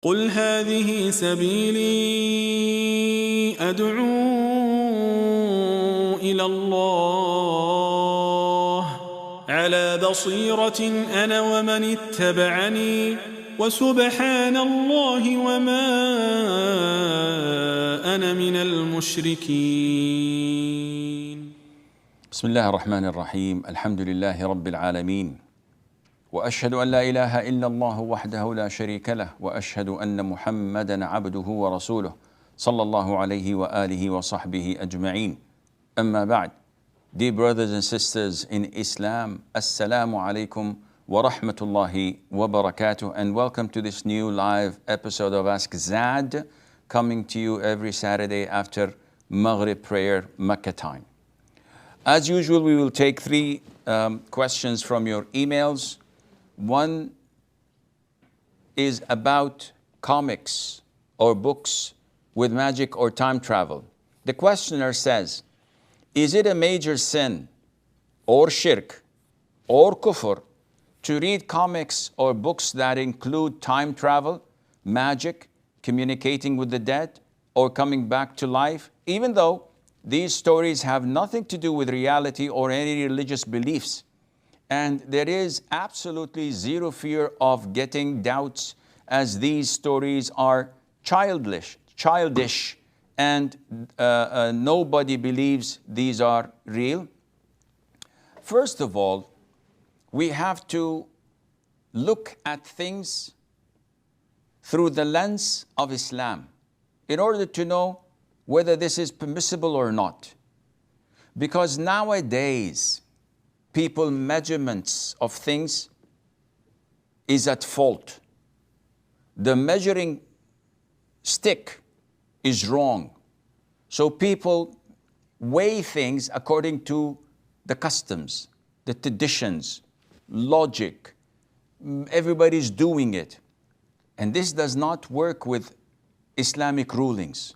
قل هذه سبيلي أدعو إلى الله على بصيرة أنا ومن اتبعني وسبحان الله وما أنا من المشركين. بسم الله الرحمن الرحيم. الحمد لله رب العالمين، وأشهد أن لا إله إلا الله وحده لا شريك له، وأشهد أن محمدا عبده ورسوله صلى الله عليه وآله وصحبه أجمعين. أما بعد, dear brothers and sisters in Islam, Assalamu alaikum wa rahmatullahi wa barakatuh, and welcome to this new live episode of Ask Zad, coming to you every Saturday after Maghrib prayer, Makkah time. As usual, we will take three questions from your emails. One is about comics or books with magic or time travel. The questioner says, is it a major sin or shirk or kufr to read comics or books that include time travel, magic, communicating with the dead, or coming back to life, even though these stories have nothing to do with reality or any religious beliefs? And there is absolutely zero fear of getting doubts, as these stories are childish, and nobody believes these are real. First of all, we have to look at things through the lens of Islam in order to know whether this is permissible or not. Because nowadays, people's measurements of things is at fault. The measuring stick is wrong. So people weigh things according to the customs, the traditions, logic. Everybody's doing it. And this does not work with Islamic rulings,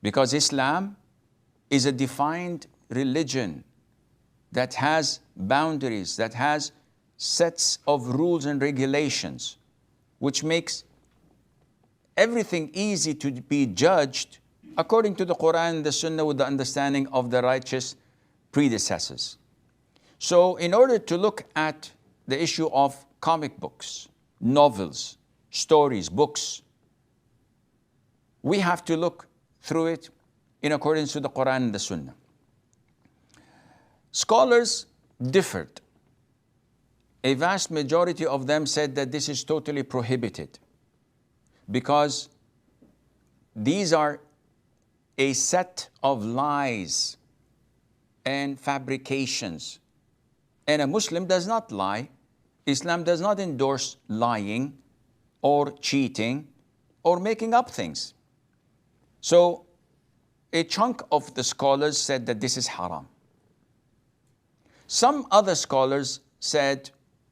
because Islam is a defined religion that has boundaries, that has sets of rules and regulations, which makes everything easy to be judged according to the Quran and the Sunnah, with the understanding of the righteous predecessors. So in order to look at the issue of comic books, novels, stories, books, we have to look through it in accordance with the Quran and the Sunnah. Scholars differed. A vast majority of them said that this is totally prohibited, because these are a set of lies and fabrications. And a Muslim does not lie. Islam does not endorse lying or cheating or making up things. So a chunk of the scholars said that this is haram. Some other scholars said,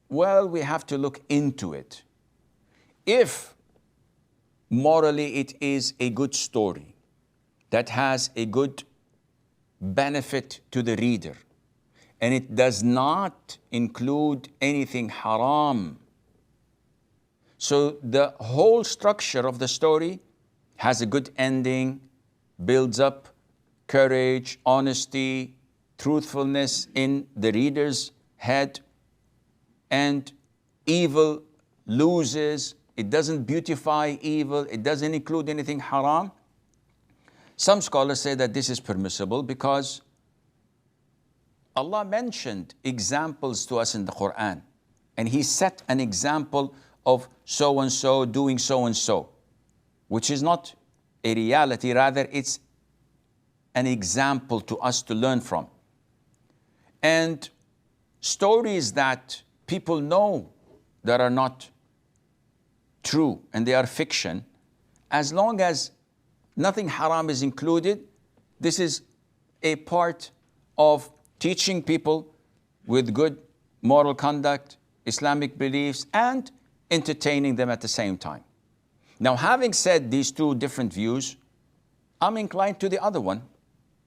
well, we have to look into it. If morally it is a good story that has a good benefit to the reader, and it does not include anything haram, so the whole structure of the story has a good ending, builds up courage, honesty, truthfulness in the reader's head, and evil loses. It doesn't beautify evil. It doesn't include anything haram. Some scholars say that this is permissible because Allah mentioned examples to us in the Quran, and He set an example of so-and-so doing so-and-so, which is not a reality, rather it's an example to us to learn from. And stories that people know that are not true and they are fiction, as long as nothing haram is included, this is a part of teaching people with good moral conduct, Islamic beliefs, and entertaining them at the same time. Now, having said these two different views, I'm inclined to the other one.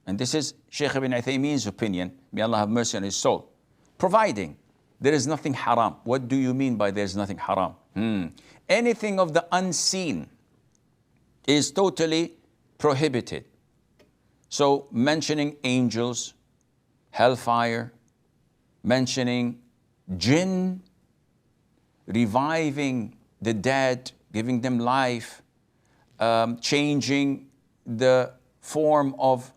And this is Sheikh Ibn Uthaymeen's opinion, may Allah have mercy on his soul. Providing there is nothing haram. What do you mean by there is nothing haram? anything of the unseen is totally prohibited. So mentioning angels, hellfire, mentioning jinn, reviving the dead, giving them life, changing the form of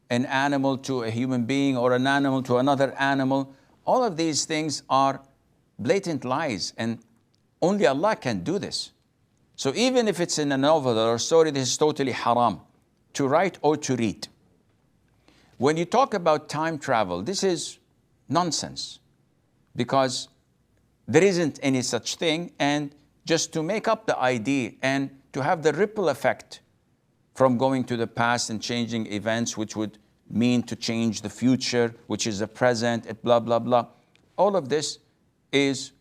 an animal to a human being or an animal to another animal. All of these things are blatant lies, and only Allah can do this. So even if it's in a novel or a story, this is totally haram to write or to read. When you talk about time travel, this is nonsense, because there isn't any such thing, and just to make up the idea and to have the ripple effect from going to the past and changing events, which would mean to change the future, which is the present, blah, blah, blah. All of this is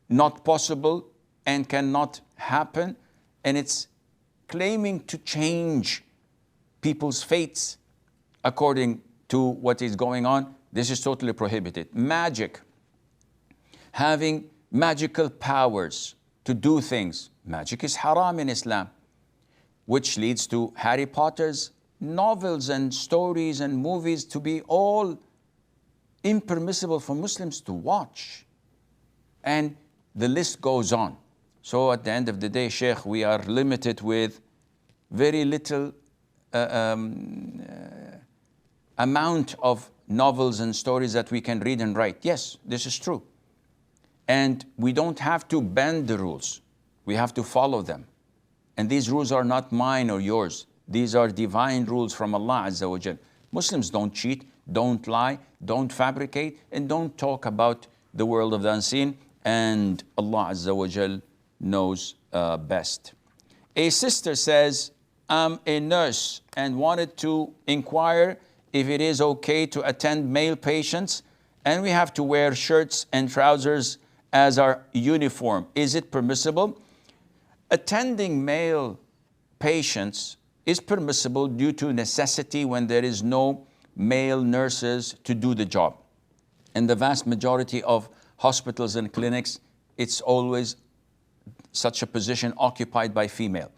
not possible and cannot happen, and it's claiming to change people's fates according to what is going on. This is totally prohibited. Magic, having magical powers to do things. Magic is haram in Islam, which leads to Harry Potter's novels and stories and movies to be all impermissible for Muslims to watch. And the list goes on. So at the end of the day, Sheikh, we are limited with very little amount of novels and stories that we can read and write. Yes, this is true. And we don't have to bend the rules. We have to follow them. And these rules are not mine or yours. These are divine rules from Allah Azza wa Jal. Muslims don't cheat, don't lie, don't fabricate, and don't talk about the world of the unseen. And Allah Azza wa Jal knows best. A sister says, I'm a nurse and wanted to inquire if it is okay to attend male patients, and we have to wear shirts and trousers as our uniform. Is it permissible? Attending male patients is permissible due to necessity when there is no male nurses to do the job. In the vast majority of hospitals and clinics, it's always such a position occupied by female.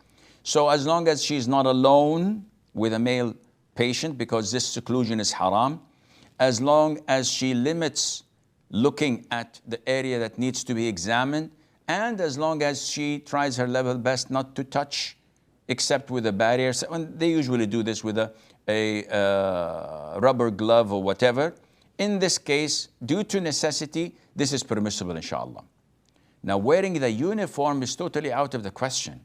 So as long as she's not alone with a male patient, because this seclusion is haram, as long as she limits looking at the area that needs to be examined, and as long as she tries her level best not to touch except with a barrier. So, and they usually do this with a rubber glove or whatever. In this case, due to necessity, this is permissible, inshallah. Now, wearing the uniform is totally out of the question.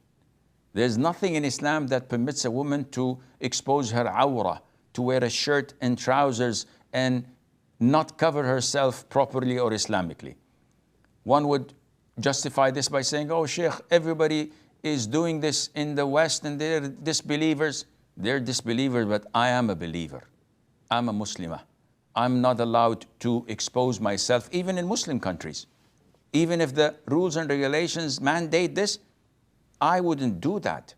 There's nothing in Islam that permits a woman to expose her awrah, to wear a shirt and trousers and not cover herself properly or Islamically. One would justify this by saying, oh, Sheikh, everybody is doing this in the West and they're disbelievers. They're disbelievers, but I am a believer. I'm a Muslimah. I'm not allowed to expose myself, even in Muslim countries. Even if the rules and regulations mandate this, I wouldn't do that.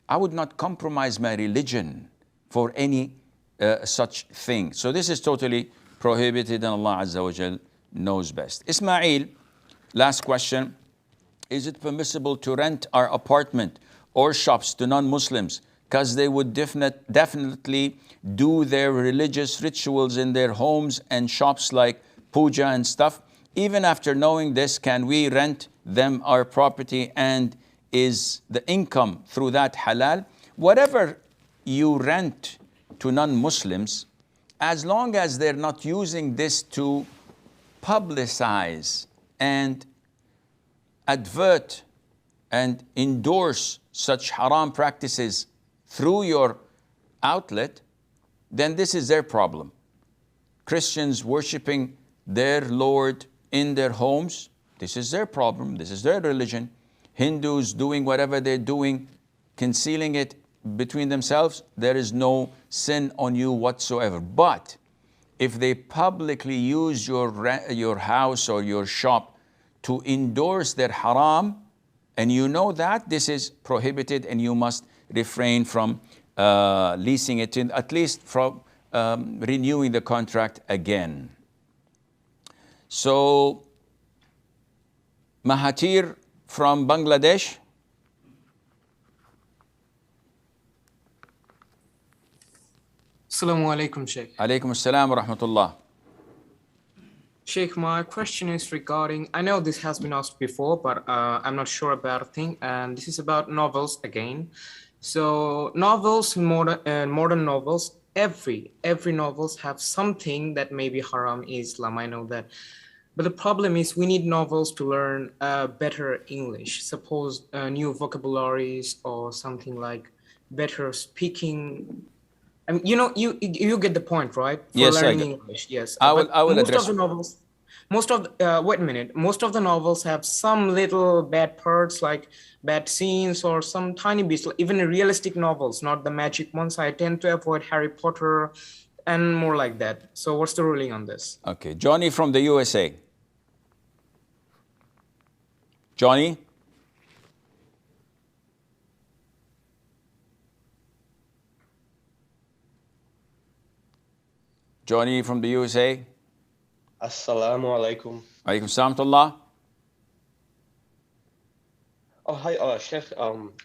I would not compromise my religion for any such thing. So this is totally prohibited, and Allah Azza wa Jal knows best. Ismail, last question. Is it permissible to rent our apartment or shops to non-Muslims because they would definitely do their religious rituals in their homes and shops like puja and stuff? Even after knowing this, can we rent them our property, and is the income through that halal? Whatever you rent to non-Muslims, as long as they're not using this to publicize and advert and endorse such haram practices through your outlet, then this is their problem. Christians worshiping their Lord in their homes, this is their problem, this is their religion. Hindus doing whatever they're doing, concealing it between themselves, there is no sin on you whatsoever. But if they publicly use your house or your shop to endorse their haram, and you know that, this is prohibited, and you must refrain from leasing it, at least from renewing the contract again. So Mahathir from Bangladesh. Assalamu alaikum, Sheikh. Alaykum assalam wa rahmatullah. Sheikh, my question is regarding, I know this has been asked before, but I'm not sure about a thing, and this is about novels again. So novels, modern novels, every novels have something that may be haram in Islam, I know that. But the problem is we need novels to learn better English. Suppose new vocabularies or something like better speaking. I mean, you get the point, right? For Yes, I learning get. English, yes. I will But most of address. the novels, wait a minute. Most of the novels have some little bad parts, like bad scenes or some tiny bits. Even realistic novels, not the magic ones. I tend to avoid Harry Potter and more like that. So, what's the ruling on this? Okay, Johnny from the USA. Johnny? Johnny from the USA. Assalamu alaikum. Alaykum assalam wa rahmatullah. Oh, hi, Sheikh.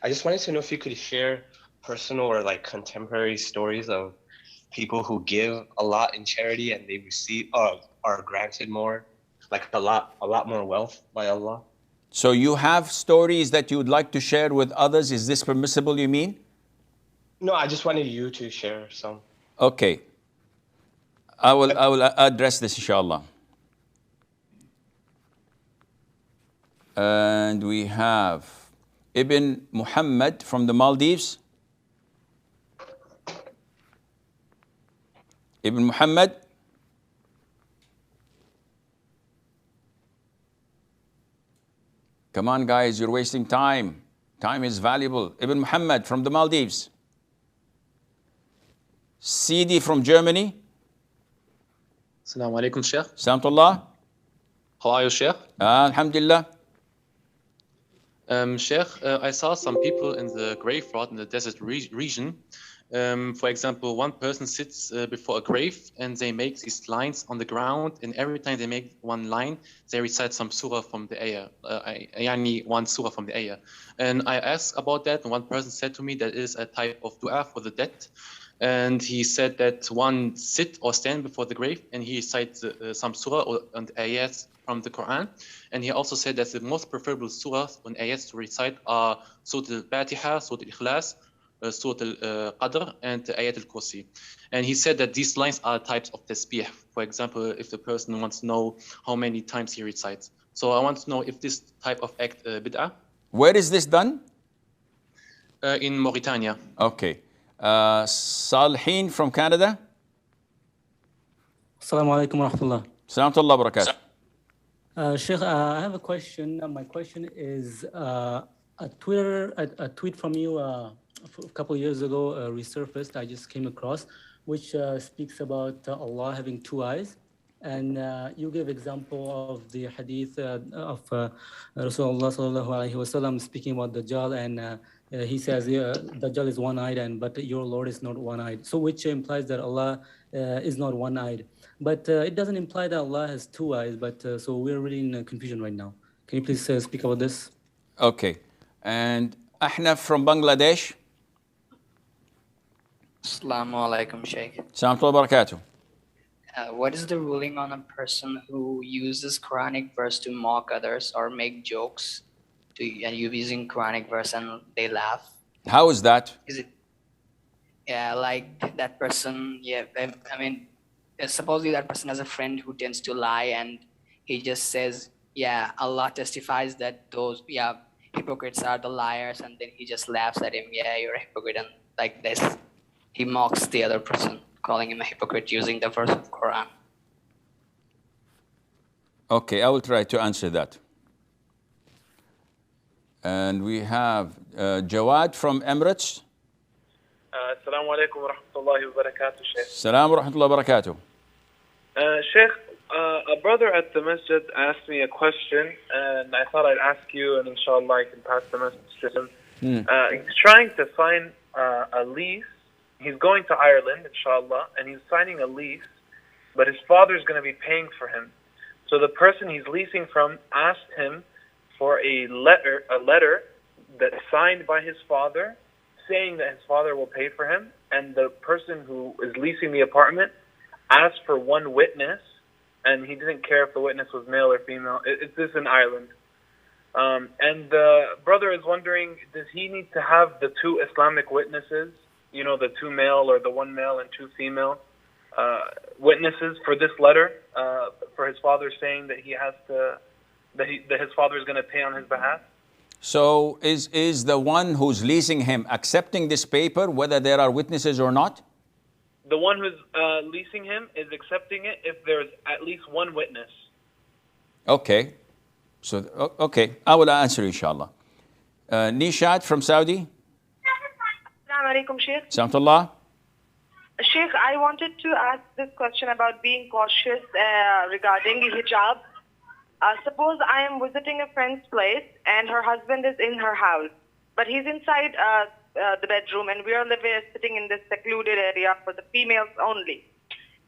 I just wanted to know if you could share personal or like contemporary stories of people who give a lot in charity and they receive are granted more, like a lot more wealth by Allah. So you have stories that you would like to share with others. Is this permissible, you mean? No, I just wanted you to share some. Okay. I will address this, inshallah. And we have Ibn Muhammad from the Maldives. Ibn Muhammad. Come on, guys, you're wasting time. Time is valuable. Ibn Muhammad from the Maldives. Sidi from Germany. Assalamu alaikum, Sheikh. Salamtullah. How are you, Sheikh? Alhamdulillah. Sheikh, I saw some people in the graveyard in the desert region. For example, one person sits before a grave and they make these lines on the ground, and every time they make one line, they recite some surah from the ayah, one surah from the ayah. And I asked about that, and one person said to me that is a type of dua for the dead. And he said that one sit or stand before the grave and he recites some surah and ayahs from the Quran. And he also said that the most preferable surahs and ayahs to recite are Surah Al-Fatiha, Surah Al-Ikhlas, Surah Al-Qadr, and Ayat Al-Kursi. And he said that these lines are types of tasbih. For example, if the person wants to know how many times he recites. So I want to know if this type of act bid'ah. Where is this done? In Mauritania. Okay. Salihin from Canada. Assalamu alaikum wa rahmatullah. Salamtullah barakatuh. Sheikh, I have a question. My question is a tweet from you a couple of years ago resurfaced. I just came across, which speaks about Allah having two eyes. And you gave example of the hadith of Rasulullah sallallahu alaihi wasallam speaking about Dajjal, and he says Dajjal is one-eyed, but your Lord is not one-eyed. So which implies that Allah is not one-eyed. But it doesn't imply that Allah has two eyes. But so we're really in confusion right now. Can you please speak about this? Okay. And Ahnaf from Bangladesh. Assalamu alaikum, Sheikh. Salamtullah barakatuh. What is the ruling on a person who uses Quranic verse to mock others or make jokes and you using Quranic verse and they laugh? How is that? Is it, yeah, like that person, yeah, I mean, supposedly that person has a friend who tends to lie and he just says, yeah, Allah testifies that those, hypocrites are the liars, and then he just laughs at him, yeah, you're a hypocrite, and like this, he mocks the other person, calling him a hypocrite using the verse of Quran. Okay, I will try to answer that. And we have Jawad from Emirates. Assalamu alaikum wa rahmatullahi wa barakatuh, Sheikh. Salam wa rahmatullahi wa barakatuh. Sheikh, a brother at the masjid asked me a question, and I thought I'd ask you, and inshallah I can pass the message to him. He's trying to sign a lease. He's going to Ireland, inshallah, and he's signing a lease, but his father's going to be paying for him. So the person he's leasing from asked him for a letter that's signed by his father, saying that his father will pay for him, and the person who is leasing the apartment asked for one witness, and he didn't care if the witness was male or female. It's this in Ireland. And the brother is wondering, does he need to have the two Islamic witnesses, you know, the two male or the one male and two female witnesses for this letter, for his father saying that he has to, that his father is going to pay on his behalf? So is the one who's leasing him accepting this paper, whether there are witnesses or not? The one who's leasing him is accepting it if there's at least one witness. Okay. So, okay, I will answer inshallah. Nishat from Saudi. Assalamu alaikum, Sheikh. Samtullah. Sheikh, I wanted to ask this question about being cautious regarding hijab. Suppose I am visiting a friend's place and her husband is in her house, but he's inside the bedroom and we are sitting in this secluded area for the females only.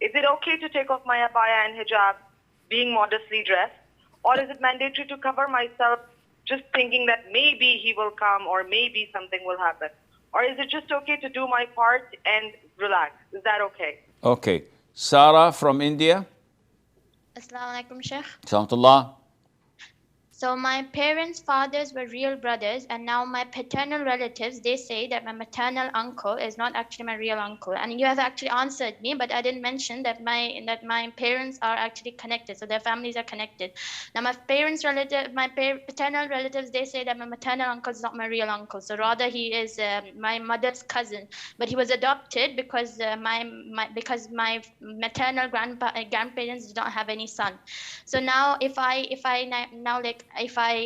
Is it okay to take off my abaya and hijab, being modestly dressed? Or is it mandatory to cover myself just thinking that maybe he will come or maybe something will happen? Or is it just okay to do my part and relax? Is that okay? Okay. Sarah from India. Assalamu alaikum, Sheikh. Samtullah. So my parents' fathers were real brothers, and now my paternal relatives, they say that my maternal uncle is not actually my real uncle. And you have actually answered me, but I didn't mention that my parents are actually connected, so their families are connected. Now my paternal relatives, they say that my maternal uncle is not my real uncle, so rather he is my mother's cousin. But he was adopted because my maternal grandparents did not have any son. So now if I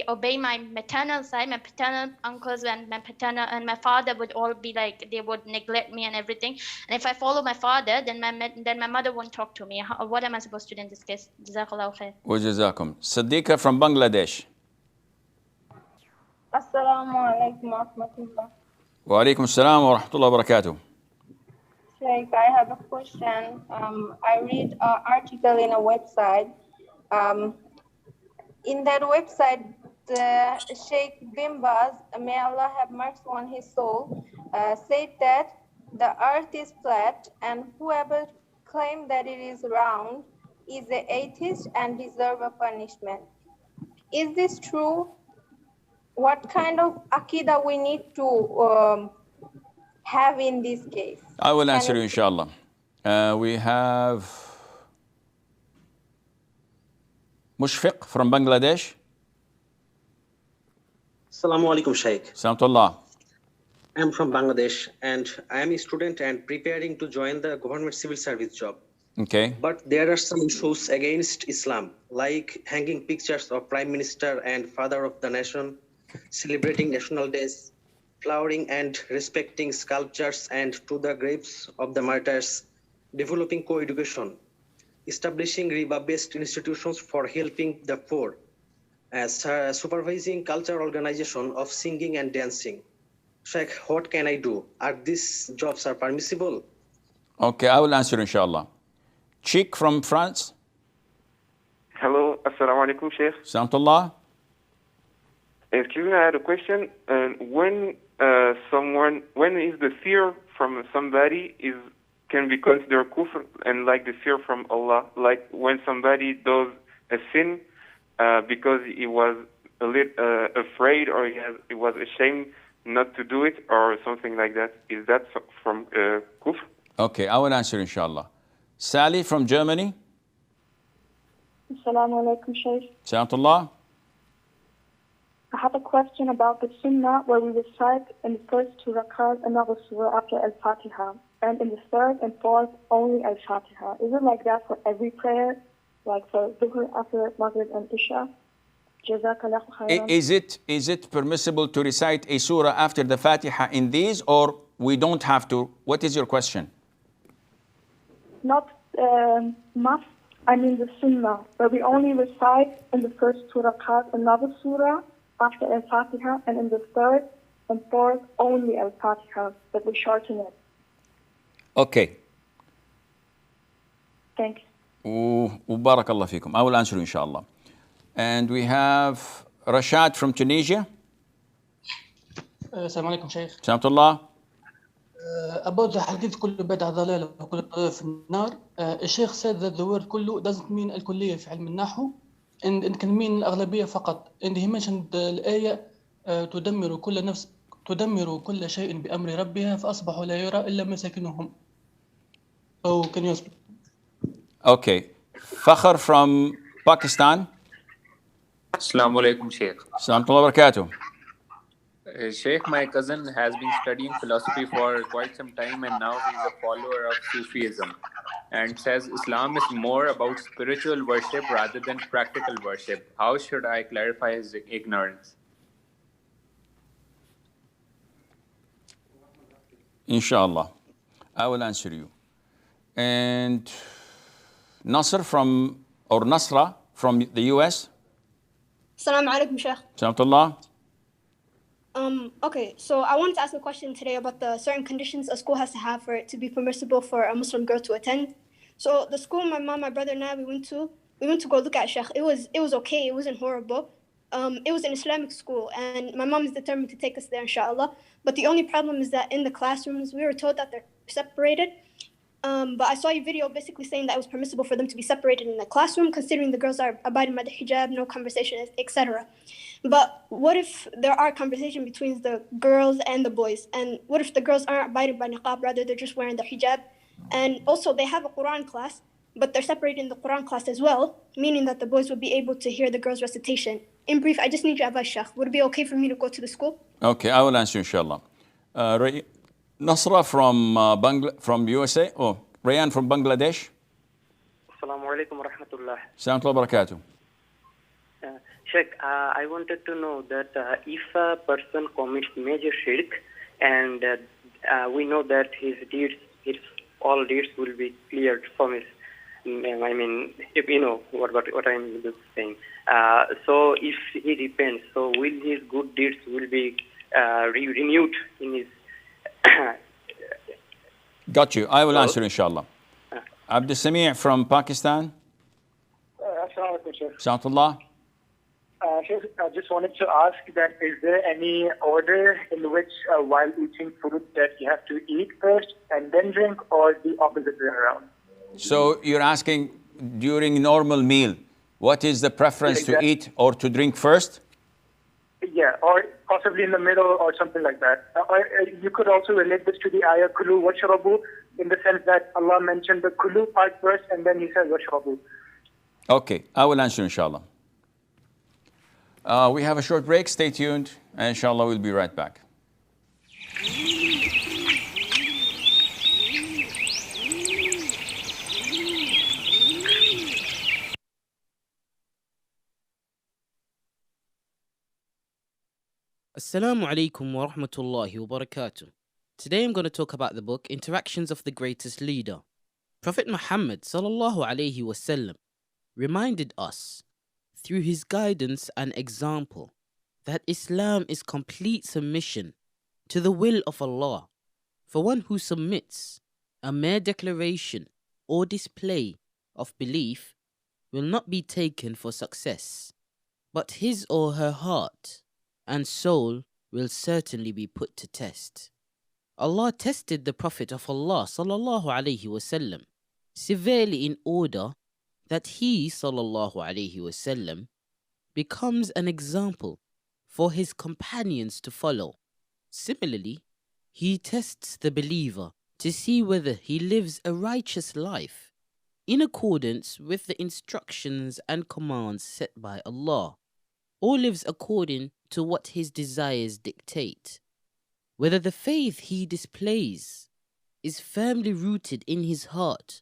obey my maternal side, my paternal uncles and my paternal and my father would all be like, they would neglect me and everything. And if I follow my father, then my mother won't talk to me. What am I supposed to do in this case? Jazakallahu khair. Wa jazakum. Siddiqa from Bangladesh. Assalamu alaikum wa rahmatullah. Wa alaikum assalam wa rahmatullahi wa barakatuh. Sheikh, I have a question. I read an article in a website. In that website, Sheikh bin Baz, may Allah have mercy on his soul, said that the earth is flat and whoever claims that it is round is an atheist and deserves a punishment. Is this true? What kind of aqidah we need to have in this case? I will answer you inshallah. We have Mushfiq from Bangladesh. Assalamu alaikum, Sheikh. Samtullah. I'm from Bangladesh and I am a student and preparing to join the government civil service job. Okay. But there are some issues against Islam, like hanging pictures of Prime Minister and Father of the Nation, celebrating national days, flowering and respecting sculptures and to the graves of the martyrs, developing co-education, establishing riba-based institutions for helping the poor, supervising cultural organization of singing and dancing. Sheikh, what can I do? Are these jobs are permissible? Okay, I will answer inshallah. Sheikh from France. Hello, assalamu alaikum, Sheikh. Samtullah. Excuse me, I had a question. When is the fear from somebody can be considered kufr, and like the fear from Allah, like when somebody does a sin because he was a little afraid or he was ashamed not to do it or something like that. Is that from kufr? Okay, I will answer inshallah. Sally from Germany. Assalamu alaikum, Shaykh. Salamullah. I have a question about the Sunnah where we recite in the first two rakat another surah after Al-Fatiha, and in the third and fourth only Al-Fatiha. Is it like that for every prayer, like for Dhuhr, after Maghrib and Isha? Jazakallahu khairan. Is it permissible to recite a surah after the Fatiha in these, or we don't have to? What is your question? Not must, I mean the Sunnah, where we only recite in the first two rakat another surah after Al-Fatiha, and in the third and fourth only Al-Fatiha, but we shorten it. Okay. Thank you. Barakallah fikum. I will answer inshallah. And we have Rashad from Tunisia. السلام عليكم شيخ. Salamullah. About the hadith كل بدعة ضلالة وكل ضلالة في النار. الشيخ said that the word كله doesn't mean الكلية في علم النحو and it can mean الأغلبية فقط. And he mentioned الآية تدمر كل شيء بأمر ربها فأصبحوا لا يرى إلا مساكنهم. So can you explain? Okay. Fakhr from Pakistan. Assalamu alaikum, Sheikh. Salamullah barakatuh. Sheikh, my cousin has been studying philosophy for quite some time and now he's a follower of Sufism and says Islam is more about spiritual worship rather than practical worship. How should I clarify his ignorance? Inshallah. I will answer you. And Nasra from the US. Assalamu alaikum, Sheikh. Salamullah. Okay, so I wanted to ask a question today about the certain conditions a school has to have for it to be permissible for a Muslim girl to attend. So the school my mom, my brother, and I we went to go look at, Sheikh. It was okay. It wasn't horrible. It was an Islamic school, and my mom is determined to take us there, inshallah. But the only problem is that in the classrooms, we were told that they're separated. But I saw a video basically saying that it was permissible for them to be separated in the classroom, considering the girls are abiding by the hijab, no conversation, etc. But what if there are conversation between the girls and the boys? And what if the girls aren't abiding by niqab, rather they're just wearing the hijab? And also they have a Quran class, but they're separated in the Quran class as well, meaning that the boys will be able to hear the girls' recitation. In brief, I just need your advice, Sheikh. Would it be okay for me to go to the school? Okay, I will answer inshallah. Nasra from USA. Oh, Rayan from Bangladesh. Assalamu alaikum wa rahmatullah. Salamullah barakatuh. Sheikh, I wanted to know that if a person commits major shirk and we know that all deeds will be cleared from his, I mean, if you know what I'm saying. So if he repents, so will his good deeds will be renewed in his... Got you. I will answer inshallah. Abdul Sami' from Pakistan. Assalamu alaikum, Sheikh. Salamullah. Sheikh, I just wanted to ask that is there any order in which while eating fruit that you have to eat first and then drink, or the opposite way around? So you're asking during normal meal, what is the preference to eat or to drink first? Yeah, or possibly in the middle or something like that. Or you could also relate this to the ayah kulu washrabu, in the sense that Allah mentioned the kulu part first and then he said washrabu. Okay, I will answer inshallah. We have a short break. Stay tuned, and inshallah we'll be right back. Assalamu alaikum wa rahmatullahi wa barakatuh. Today I'm going to talk about the book Interactions of the Greatest Leader. Prophet Muhammad sallallahu alaihi wasallam reminded us through his guidance and example that Islam is complete submission to the will of Allah. For one who submits, a mere declaration or display of belief will not be taken for success, but his or her heart and soul will certainly be put to test. Allah tested the Prophet of Allah sallallahu alaihi wasallam severely in order that he sallallahu alaihi wasallam becomes an example for his companions to follow. Similarly, he tests the believer to see whether he lives a righteous life in accordance with the instructions and commands set by Allah, or lives according to what his desires dictate. Whether the faith he displays is firmly rooted in his heart,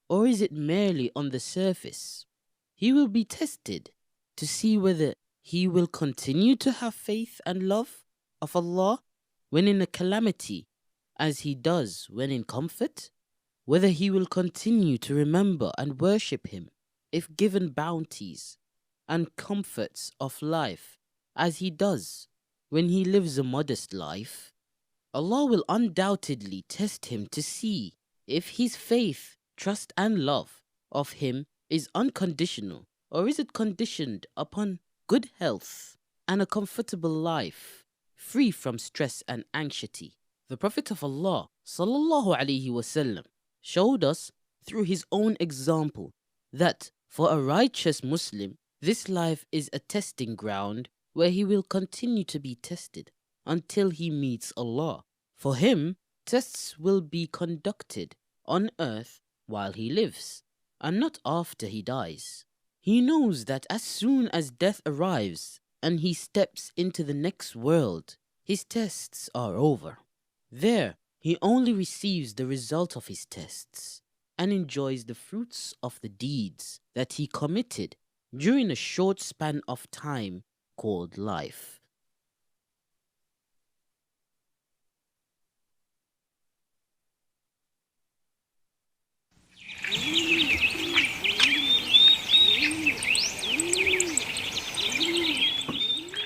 or is it merely on the surface. He will be tested to see whether he will continue to have faith and love of Allah when in a calamity, as he does when in comfort, whether he will continue to remember and worship him if given bounties and comforts of life, as he does when he lives a modest life. Allah will undoubtedly test him to see if his faith, trust and love of him is unconditional, or is it conditioned upon good health, and a comfortable life, free from stress and anxiety. The Prophet of Allah sallallahu alaihi wasallam showed us through his own example that for a righteous Muslim, this life is a testing ground where he will continue to be tested until he meets Allah. For him, tests will be conducted on earth while he lives, and not after he dies. He knows that as soon as death arrives and he steps into the next world, his tests are over. There, he only receives the result of his tests and enjoys the fruits of the deeds that he committed during a short span of time called life.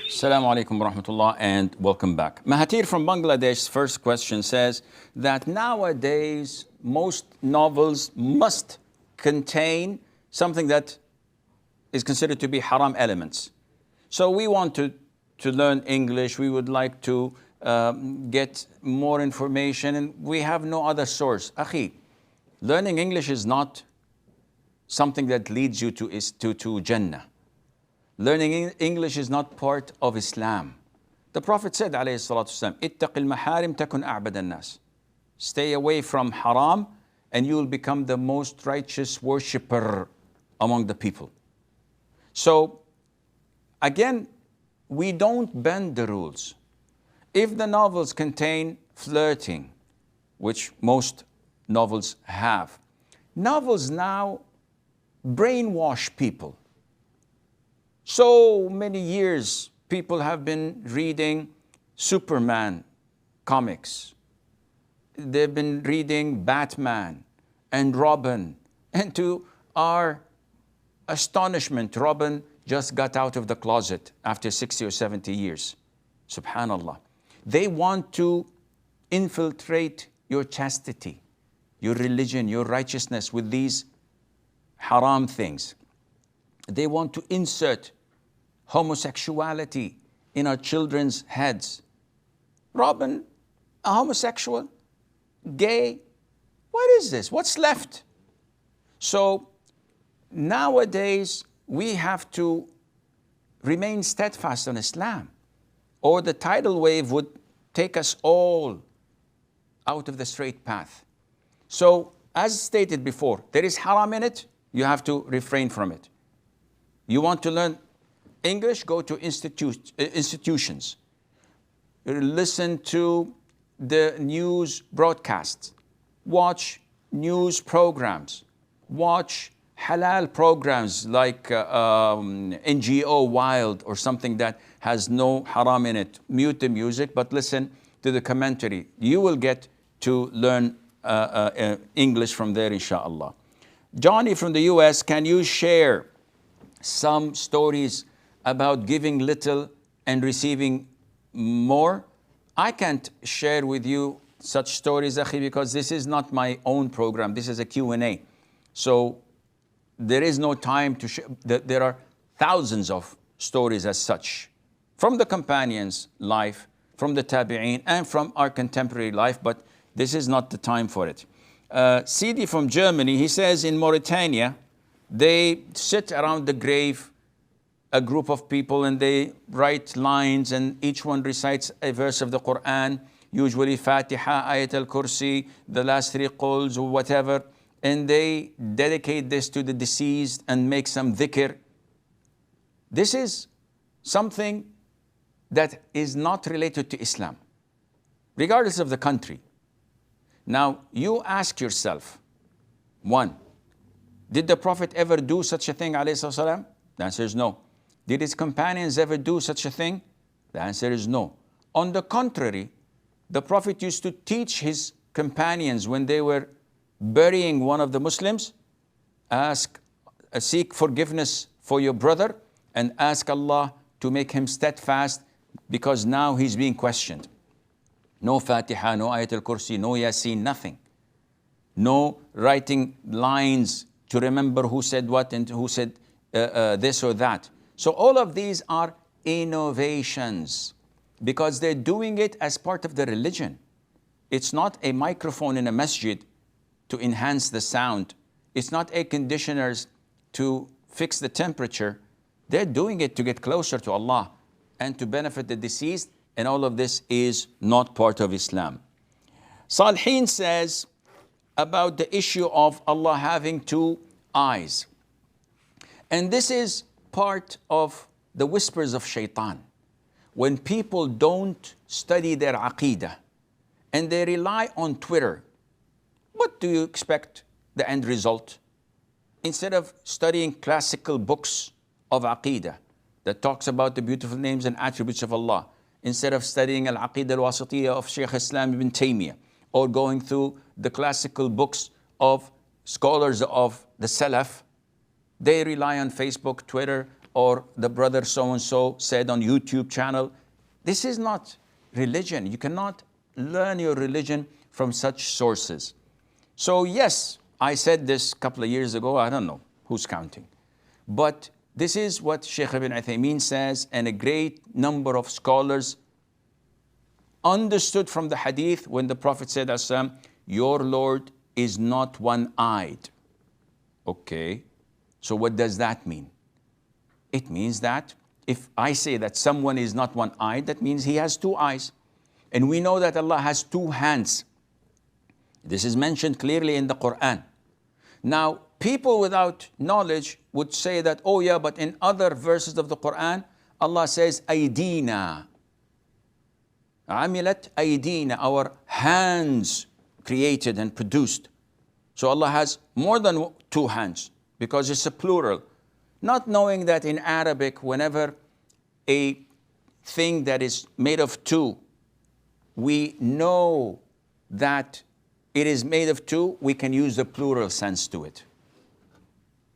Assalamu alaikum wa rahmatullah and welcome back. Mahathir from Bangladesh's first question says that nowadays most novels must contain something that is considered to be haram elements. So we want to learn English, we would like to get more information, and we have no other source. Akhi, learning English is not something that leads you to Jannah. Learning English is not part of Islam. The Prophet said, alayhi salatu wasalam, ittaqil maharim takun a'bad nas. Stay away from haram and you will become the most righteous worshipper among the people. So, again, we don't bend the rules. If the novels contain flirting, which most novels have, novels now brainwash people. So many years people have been reading Superman comics. They've been reading Batman and Robin. And to our astonishment, Robin just got out of the closet after 60 or 70 years. Subhanallah. They want to infiltrate your chastity, your religion, your righteousness with these haram things. They want to insert homosexuality in our children's heads. Robin, a homosexual, gay, what is this? What's left? So nowadays we have to remain steadfast on Islam, or the tidal wave would take us all out of the straight path. So as stated before, there is haram in it, you have to refrain from it. You want to learn English, go to institutions. Listen to the news broadcasts. Watch news programs. Watch halal programs like NGO Wild or something that has no haram in it. Mute the music, but listen to the commentary. You will get to learn English from there, inshallah. Johnny from the US, can you share some stories about giving little and receiving more? I can't share with you such stories, Akhi, because this is not my own program. This is a Q&A. So there is no time to share. There are thousands of stories as such from the companions' life, from the tabi'een, and from our contemporary life, but this is not the time for it. Sidi from Germany, he says in Mauritania, they sit around the grave, a group of people, and they write lines, and each one recites a verse of the Quran, usually Fatiha, Ayat al-Kursi, the last three quls or whatever, and they dedicate this to the deceased and make some dhikr. This is something that is not related to Islam, regardless of the country. Now, you ask yourself, one, did the Prophet ever do such a thing, alayhi salam? The answer is no. Did his companions ever do such a thing? The answer is no. On the contrary, the Prophet used to teach his companions when they were burying one of the Muslims, seek forgiveness for your brother and ask Allah to make him steadfast because now he's being questioned. No Fatiha, no Ayat al-Kursi, no Yasin, nothing. No writing lines to remember who said what and who said this or that. So all of these are innovations because they're doing it as part of the religion. It's not a microphone in a masjid to enhance the sound. It's not air conditioners to fix the temperature. They're doing it to get closer to Allah and to benefit the deceased, and all of this is not part of Islam. Salihin says about the issue of Allah having two eyes. And this is part of the whispers of shaitan. When people don't study their aqeedah and they rely on Twitter, what do you expect the end result? Instead of studying classical books of aqeedah that talks about the beautiful names and attributes of Allah, instead of studying Al-Aqidah Al-Wasitiyah of Sheikh Islam Ibn Taymiyyah, or going through the classical books of scholars of the Salaf, they rely on Facebook, Twitter, or the brother so-and-so said on YouTube channel. This is not religion. You cannot learn your religion from such sources. So yes, I said this a couple of years ago. I don't know who's counting. But this is what Sheikh Ibn Uthaymeen says, and a great number of scholars understood from the hadith when the Prophet said, your Lord is not one-eyed. Okay, so what does that mean? It means that if I say that someone is not one-eyed, that means he has two eyes. And we know that Allah has two hands. This is mentioned clearly in the Quran. Now, people without knowledge would say that, oh yeah, but in other verses of the Quran, Allah says, Aydina. Amilat Aydina, our hands created and produced. So Allah has more than two hands because it's a plural. Not knowing that in Arabic, whenever a thing that is made of two, we know that it is made of two, we can use the plural sense to it.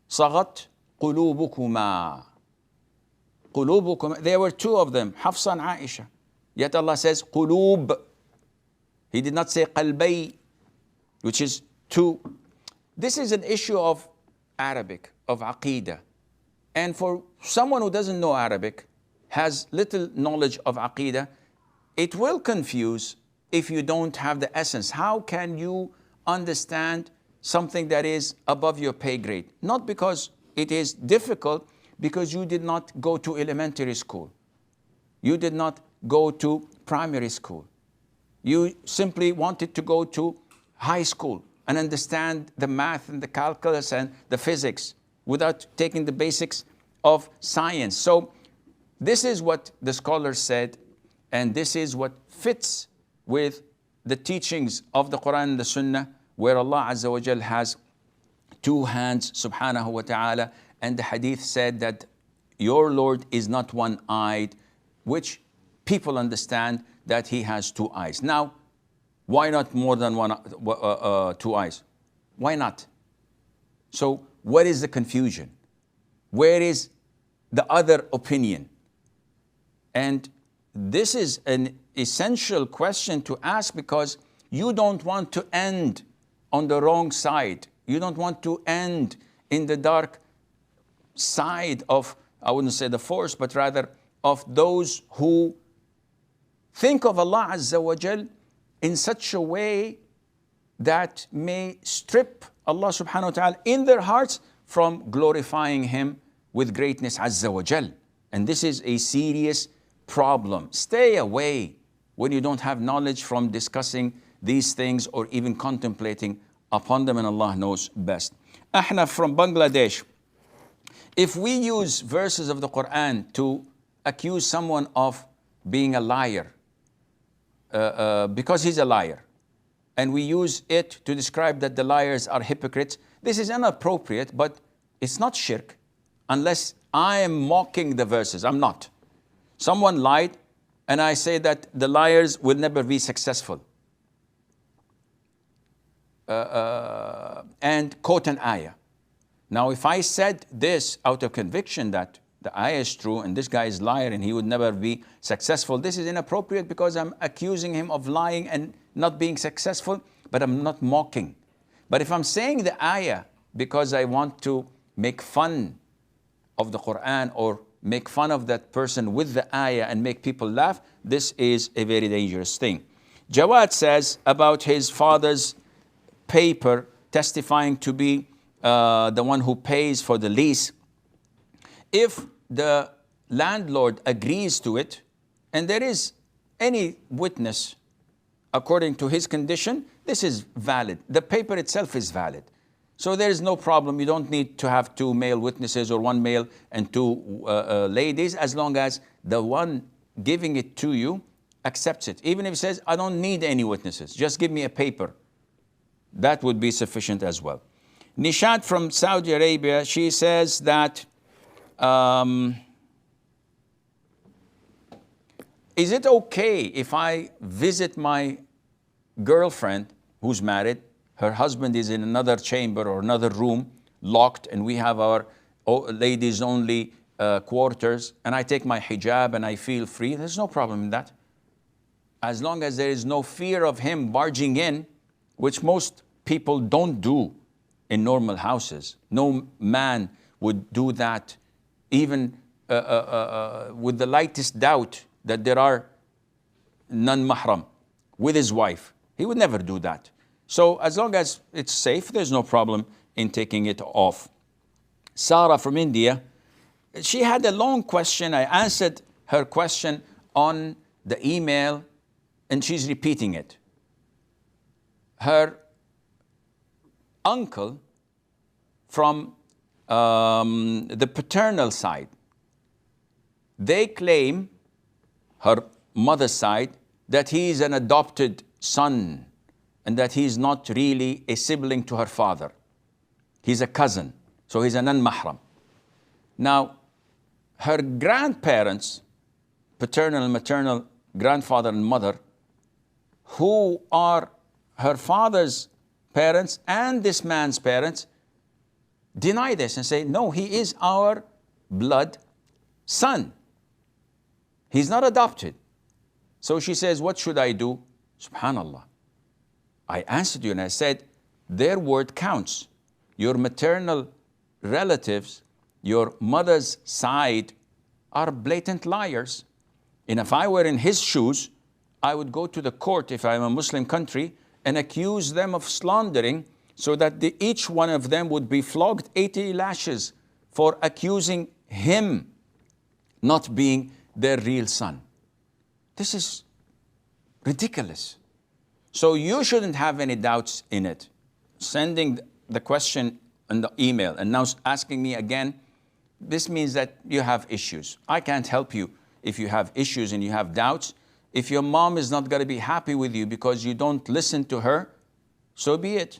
Sagat qulubukuma. Qulubukuma. There were two of them, Hafsa and Aisha. Yet Allah says qulub. He did not say qalbay, which is two. This is an issue of Arabic, of aqeedah. And for someone who doesn't know Arabic, has little knowledge of aqeedah, it will confuse if you don't have the essence. How can you understand something that is above your pay grade? Not because it is difficult, because you did not go to elementary school. You did not go to primary school. You simply wanted to go to high school and understand the math and the calculus and the physics without taking the basics of science. So this is what the scholars said, and this is what fits with the teachings of the Quran and the Sunnah, where Allah Azza wa Jal has two hands, subhanahu wa ta'ala, and the hadith said that your Lord is not one-eyed, which people understand that he has two eyes. Now, why not more than two eyes? Why not? So what is the confusion? Where is the other opinion? And this is an essential question to ask, because you don't want to end on the wrong side. You don't want to end in the dark side of, I wouldn't say the force, but rather of those who think of Allah Azza wa Jal in such a way that may strip Allah subhanahu wa ta'ala in their hearts from glorifying Him with greatness Azza wa Jal. And this is a serious problem. Stay away when you don't have knowledge from discussing these things or even contemplating upon them, and Allah knows best. Ahnaf from Bangladesh. If we use verses of the Quran to accuse someone of being a liar, because he's a liar, and we use it to describe that the liars are hypocrites, this is inappropriate, but it's not shirk unless I am mocking the verses. I'm not. Someone lied, and I say that the liars will never be successful. And quote an ayah. Now, if I said this out of conviction that the ayah is true and this guy is a liar and he would never be successful, this is inappropriate because I'm accusing him of lying and not being successful, but I'm not mocking. But if I'm saying the ayah because I want to make fun of the Quran or make fun of that person with the ayah and make people laugh, this is a very dangerous thing. Jawad says about his father's paper testifying to be the one who pays for the lease. If the landlord agrees to it, and there is any witness according to his condition, this is valid. The paper itself is valid. So there is no problem. You don't need to have two male witnesses or one male and two ladies, as long as the one giving it to you accepts it. Even if he says, I don't need any witnesses, just give me a paper. That would be sufficient as well. Nishat from Saudi Arabia, she says that, is it okay if I visit my girlfriend who's married, her husband is in another chamber or another room, locked, and we have our ladies only quarters, and I take my hijab and I feel free? There's no problem in that. As long as there is no fear of him barging in, which most people don't do in normal houses. No man would do that, even with the lightest doubt that there are non-mahram with his wife. He would never do that. So as long as it's safe, there's no problem in taking it off. Sarah from India, she had a long question. I answered her question on the email, and she's repeating it. Her uncle from the paternal side, they claim, her mother's side, that he is an adopted son and that he is not really a sibling to her father. He's a cousin, so he's a non-mahram. Now, her grandparents, paternal and maternal, grandfather and mother, who are her father's parents and this man's parents, deny this and say, no, he is our blood son. He's not adopted. So she says, what should I do? Subhanallah. I answered you and I said, their word counts. Your maternal relatives, your mother's side, are blatant liars. And if I were in his shoes, I would go to the court, if I'm a Muslim country, and accuse them of slandering, so that each one of them would be flogged 80 lashes for accusing him not being their real son. This is ridiculous. So you shouldn't have any doubts in it. Sending the question in the email and now asking me again, this means that you have issues. I can't help you if you have issues and you have doubts. If your mom is not going to be happy with you because you don't listen to her, so be it.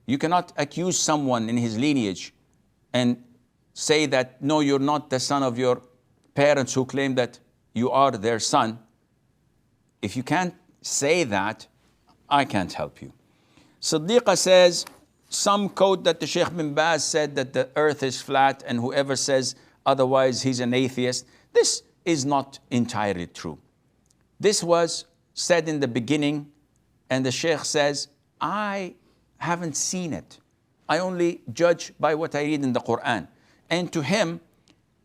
You cannot accuse someone in his lineage and say that, no, you're not the son of your parents who claim that you are their son. If you can't say that, I can't help you. Siddiqa says, some quote that the Sheikh bin Baz said that the earth is flat, and whoever says otherwise, he's an atheist. This is not entirely true. This was said in the beginning, and the Sheikh says, I haven't seen it. I only judge by what I read in the Quran. And to him,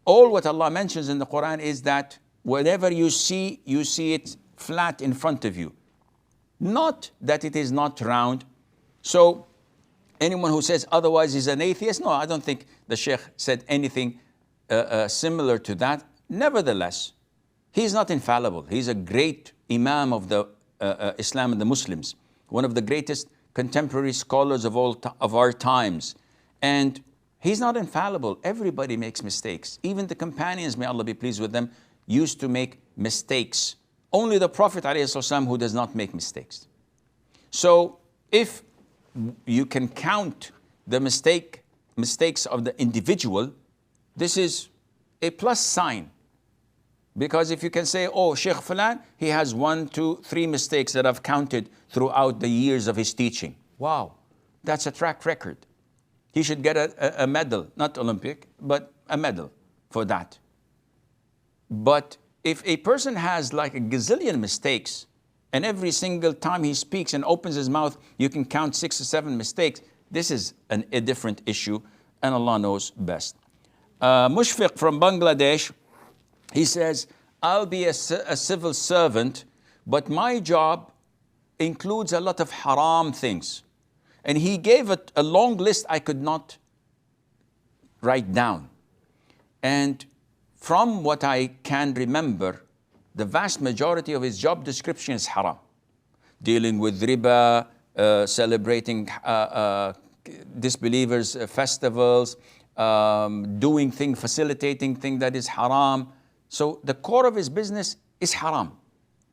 all what Allah mentions in the Quran is that whatever you see it flat in front of you. Not that it is not round. So anyone who says otherwise is an atheist, no, I don't think the Sheikh said anything similar to that. Nevertheless, he's not infallible. He's a great Imam of the Islam and the Muslims, one of the greatest contemporary scholars of our times. And he's not infallible. Everybody makes mistakes. Even the companions, may Allah be pleased with them, used to make mistakes. Only the Prophet ﷺ who does not make mistakes. So if you can count the mistakes of the individual, this is a plus sign. Because if you can say, oh, Sheikh Fulan, he has 1, 2, 3 mistakes that I've counted throughout the years of his teaching. Wow, that's a track record. He should get a medal, not Olympic, but a medal for that. But if a person has like a gazillion mistakes, and every single time he speaks and opens his mouth, you can count 6 or 7 mistakes, this is a different issue, and Allah knows best. Mushfiq from Bangladesh, he says, I'll be a civil servant, but my job includes a lot of haram things. And he gave it a long list I could not write down. And from what I can remember, the vast majority of his job description is haram. Dealing with riba, celebrating disbelievers' festivals, doing things, facilitating things that is haram. So the core of his business is haram.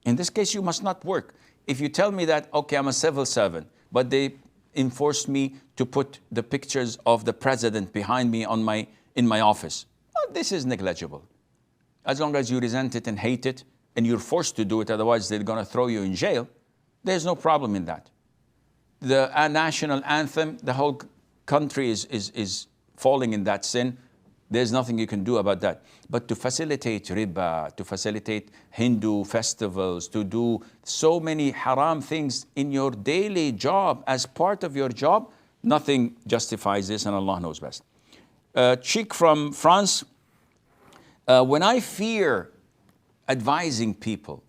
In this case, you must not work. If you tell me that, okay, I'm a civil servant, but they enforced me to put the pictures of the president behind me in my office, well, this is negligible. As long as you resent it and hate it, and you're forced to do it, otherwise they're going to throw you in jail, there's no problem in that. The national anthem, the whole country is falling in that sin. There's nothing you can do about that. But to facilitate riba, to facilitate Hindu festivals, to do so many haram things in your daily job, as part of your job, nothing justifies this, and Allah knows best. Sheikh from France, when I fear advising people,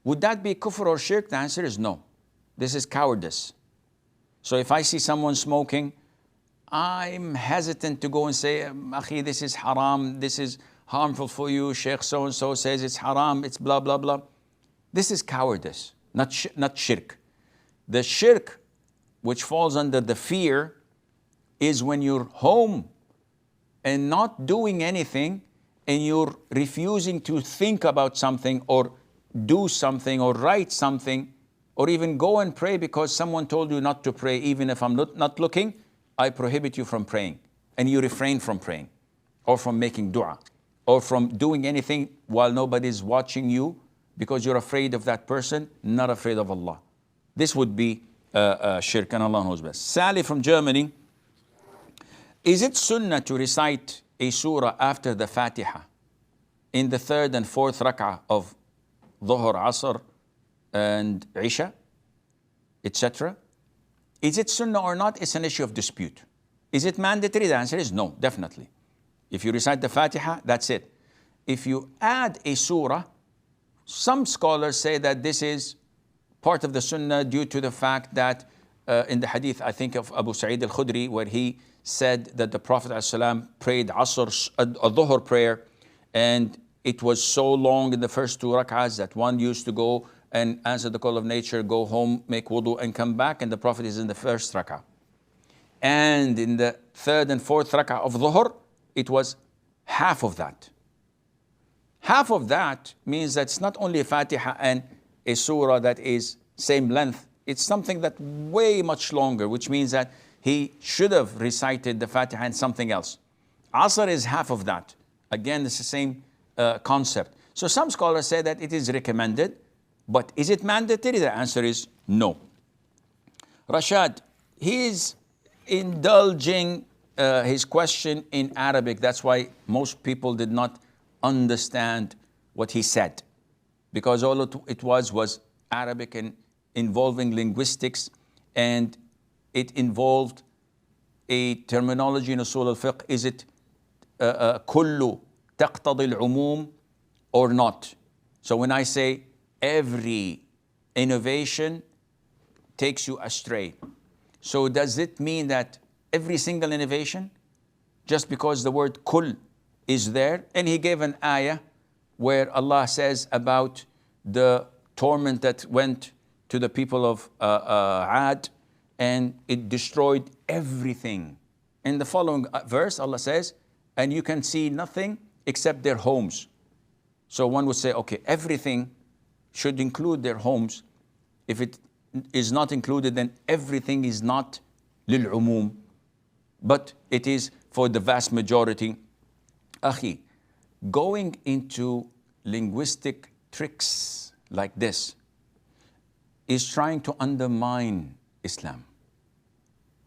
would that be kufr or shirk? The answer is no. This is cowardice. So if I see someone smoking, I'm hesitant to go and say, Akhi, this is haram, this is harmful for you, Sheikh so-and-so says it's haram, it's blah, blah, blah. This is cowardice, not shirk. The shirk, which falls under the fear, is when you're home and not doing anything, and you're refusing to think about something or do something or write something, or even go and pray because someone told you not to pray, even if I'm not looking, I prohibit you from praying, and you refrain from praying, or from making dua, or from doing anything while nobody's watching you because you're afraid of that person, not afraid of Allah. This would be shirk, and Allah knows best. Sally from Germany, is it sunnah to recite a surah after the Fatiha in the third and fourth rak'ah of Dhuhr, Asr, and Isha, etc.? Is it sunnah or not? It's an issue of dispute. Is it mandatory? The answer is no, definitely. If you recite the Fatiha, that's it. If you add a surah, some scholars say that this is part of the sunnah due to the fact that in the hadith, I think of Abu Sa'id al-Khudri, where he said that the Prophet ﷺ prayed Asr, a Dhuhr prayer, and it was so long in the first two rak'ahs that one used to go and answer the call of nature, go home, make wudu, and come back, and the Prophet is in the first rak'ah. And in the third and fourth rak'ah of Dhuhr, it was half of that. Half of that means that it's not only a Fatiha and a surah that is same length, it's something that way much longer, which means that he should have recited the Fatiha and something else. Asr is half of that. Again, it's the same concept. So some scholars say that it is recommended, but is it mandatory? The answer is no. Rashad, he is indulging his question in Arabic. That's why most people did not understand what he said, because all it was Arabic and involving linguistics, and it involved a terminology in usul al-fiqh. Is it kullu taqtadi al-umum or not? So when I say every innovation takes you astray, so does it mean that every single innovation, just because the word kull is there? And he gave an ayah where Allah says about the torment that went to the people of Ad, and it destroyed everything. In the following verse, Allah says, and you can see nothing except their homes. So one would say, okay, everything should include their homes. If it is not included, then everything is not lil-umum, but it is for the vast majority. Akhi, going into linguistic tricks like this is trying to undermine Islam,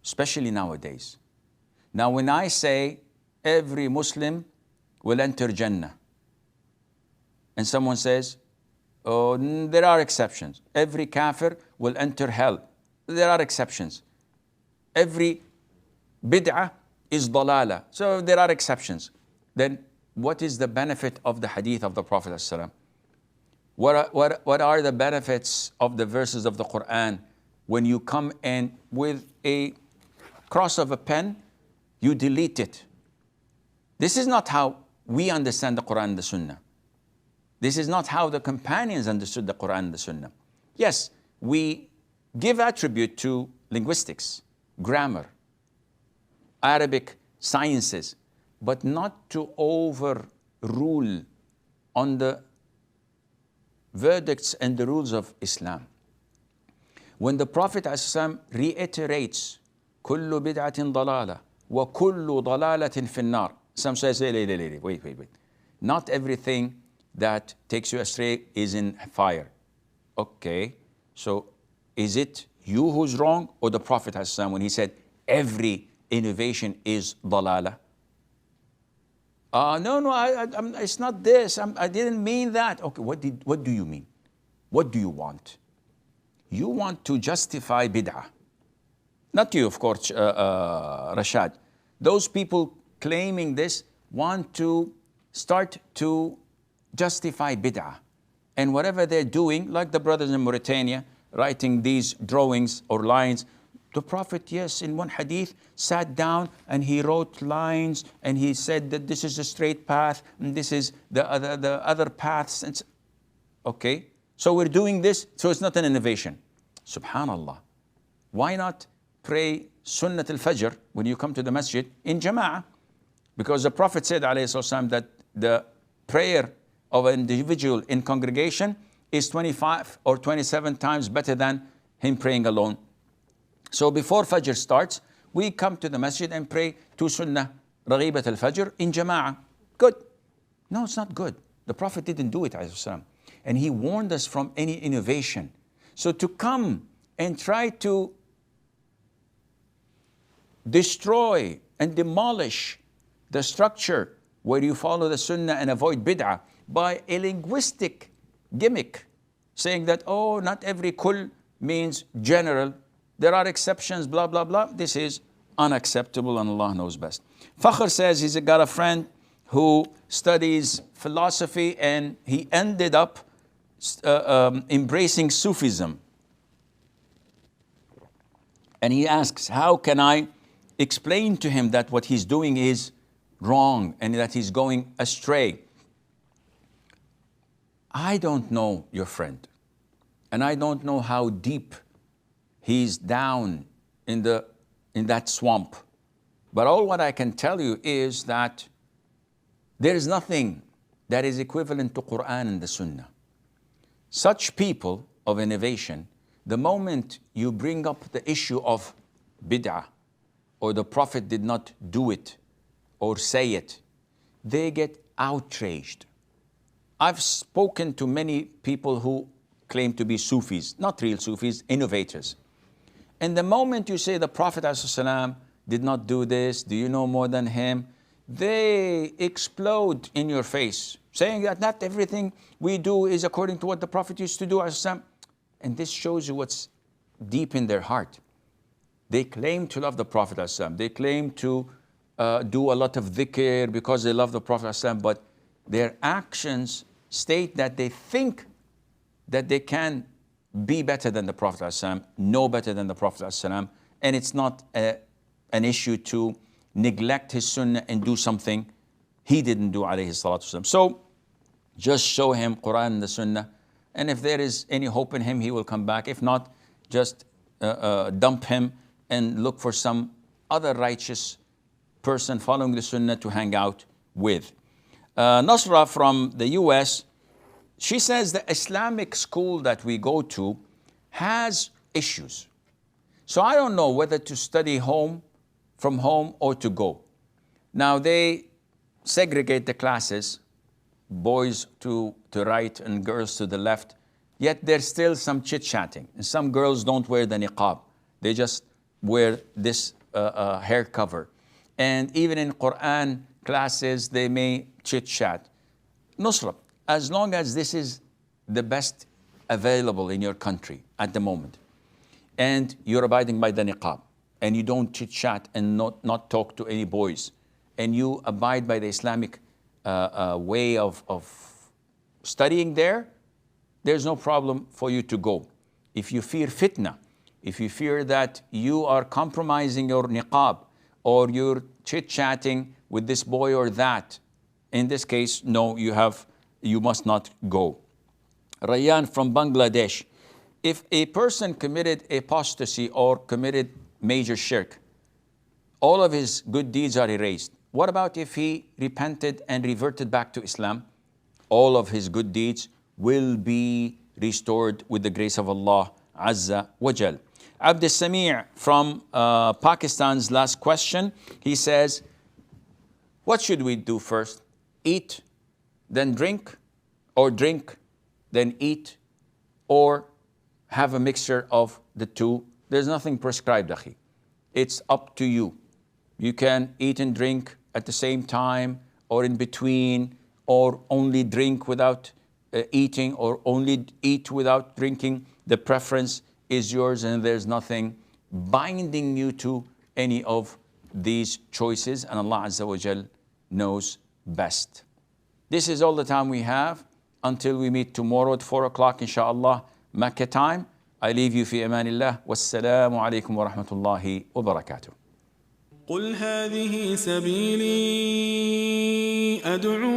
especially nowadays. Now, when I say every Muslim will enter Jannah, and someone says, oh, there are exceptions. Every kafir will enter hell. There are exceptions. Every bid'ah is dalala. So there are exceptions. then what is the benefit of the hadith of the Prophet ﷺ? What are the benefits of the verses of the Quran when you come in with a cross of a pen, you delete it? This is not how we understand the Quran and the Sunnah. This is not how the companions understood the Quran and the Sunnah. Yes, we give attribute to linguistics, grammar, Arabic sciences, but not to overrule on the verdicts and the rules of Islam. When the Prophet ﷺ reiterates, كل بدعة ضلالة وكل ضلالة في النار. Some say, wait. Not everything that takes you astray is in fire. Okay, so is it you who's wrong or the Prophet ﷺ when he said every innovation is dalala? No, it's not this. I didn't mean that. Okay, what do you mean? What do you want? You want to justify bid'ah. Not you, of course, Rashad. Those people claiming this want to start to justify bid'ah. And whatever they're doing, like the brothers in Mauritania, writing these drawings or lines, the Prophet, yes, in one hadith, sat down and he wrote lines and he said that this is a straight path and this is the other paths. And okay, so we're doing this, so it's not an innovation. Subhanallah. Why not pray Sunnat al-Fajr when you come to the masjid in Jama'ah? Because the Prophet said, alayhi sallam, that the prayer of an individual in congregation is 25 or 27 times better than him praying alone. So before Fajr starts, we come to the masjid and pray two Sunnah, Raghibat al-Fajr in Jama'ah. Good. No, it's not good. The Prophet didn't do it, alayhi sallam. And he warned us from any innovation. So to come and try to destroy and demolish the structure where you follow the Sunnah and avoid bid'ah by a linguistic gimmick, saying that, oh, not every kul means general, there are exceptions, blah, blah, blah. This is unacceptable and Allah knows best. Fakhr says he's got a friend who studies philosophy and he ended up embracing Sufism. And he asks, how can I explain to him that what he's doing is wrong and that he's going astray? I don't know your friend, and I don't know how deep he's down in that swamp. But all what I can tell you is that there is nothing that is equivalent to Quran and the Sunnah. Such people of innovation, the moment you bring up the issue of bid'ah, or the Prophet did not do it or say it, they get outraged. I've spoken to many people who claim to be Sufis, not real Sufis, innovators. And the moment you say the Prophet ﷺ did not do this, do you know more than him? They explode in your face, saying that not everything we do is according to what the Prophet used to do. ﷺ. And this shows you what's deep in their heart. They claim to love the Prophet ﷺ. They claim to do a lot of dhikr because they love the Prophet ﷺ, but their actions state that they think that they can be better than the Prophet ﷺ, know better than the Prophet ﷺ, and it's not an issue to neglect his sunnah and do something he didn't do, alayhi salatu wasalam. So just show him Quran and the Sunnah, and if there is any hope in him, he will come back. If not, just dump him and look for some other righteous person following the Sunnah to hang out with. Nasra from the US, she says the Islamic school that we go to has issues. So I don't know whether to study from home or to go. Now they segregate the classes, boys to right and girls to the left, yet there's still some chit-chatting. And some girls don't wear the niqab. They just wear this hair cover. And even in Quran classes, they may chit-chat. Nusra, as long as this is the best available in your country at the moment, and you're abiding by the niqab, and you don't chit-chat and not talk to any boys, and you abide by the Islamic way of studying there, there's no problem for you to go. If you fear fitna, if you fear that you are compromising your niqab or you're chit-chatting with this boy or that, in this case, no, you must not go. Rayyan from Bangladesh. If a person committed apostasy or committed major shirk, all of his good deeds are erased. What about if he repented and reverted back to Islam? All of his good deeds will be restored with the grace of Allah Azza wa Jal. Abd Sami' from Pakistan's last question. He says, what should we do first? Eat, then drink, or drink, then eat, or have a mixture of the two? There's nothing prescribed, akhi. It's up to you. You can eat and drink at the same time, or in between, or only drink without eating, or only eat without drinking. The preference is yours, and there's nothing binding you to any of these choices, and Allah Azza wa Jal knows best. This is all the time we have until we meet tomorrow at 4 o'clock, inshaAllah, Makkah time. I leave you fi amanillah. Wassalamu alaikum wa rahmatullahi wa barakatuh. قل هذه سبيلي أدعو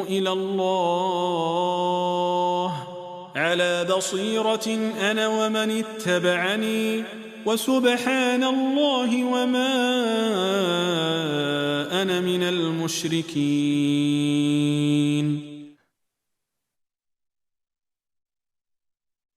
إلى الله على بصيرة أنا ومن اتبعني وسبحان الله وما أنا من المشركين